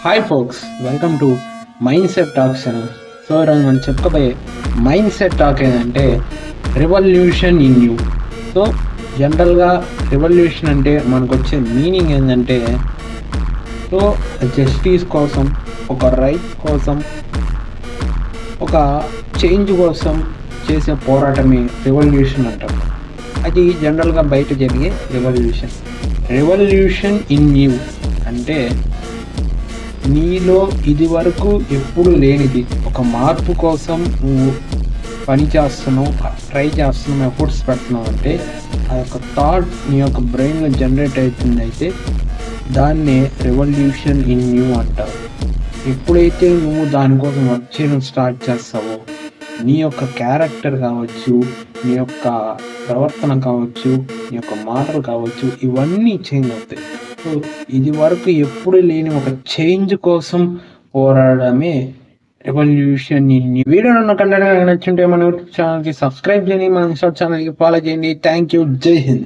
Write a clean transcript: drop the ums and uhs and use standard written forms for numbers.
Hi folks, welcome to mind set talks channel. So ఈరోజు మనం చెప్పబోయే మైండ్ సెట్ టాక్ ఏంటంటే రెవల్యూషన్ ఇన్ యూ. సో జనరల్గా revolution అంటే మనకు వచ్చే మీనింగ్ ఏంటంటే సో జస్టిస్ కోసం, ఒక రైట్ కోసం, ఒక చేంజ్ కోసం చేసే పోరాటమే రెవల్యూషన్ అంటారు. అది జనరల్గా బయట జరిగే రెవల్యూషన్. రెవల్యూషన్ ఇన్ యూ అంటే నీలో ఇది వరకు ఎప్పుడు లేనిది ఒక మార్పు కోసం నువ్వు పని చేస్తున్నావు, ట్రై చేస్తున్నావు, ఎఫర్ట్స్ పెడుతున్నావు అంటే ఆ యొక్క థాట్ నీ యొక్క బ్రెయిన్లో జనరేట్ అవుతుంది. అయితే దాన్నే రెవల్యూషన్ ఇన్ యూ అంటారు. ఎప్పుడైతే నువ్వు దానికోసం వర్క్ చేయడం స్టార్ట్ చేస్తావో నీ యొక్క క్యారెక్టర్ కావచ్చు, నీ యొక్క ప్రవర్తన కావచ్చు, నీ యొక్క మాటలు కావచ్చు, ఇవన్నీ చేంజ్ అవుతాయి. సో ఇది వరకు ఎప్పుడు లేని ఒక చేంజ్ కోసం పోరాడమే రెవల్యూషన్. ఈ వీడియో కంటెంట్ నచ్చుంటే మన యూట్యూబ్ ఛానల్కి సబ్స్క్రైబ్ చేయండి, మన ఇన్స్టా ఛానల్కి ఫాలో చేయండి. Thank you. జై హింద్.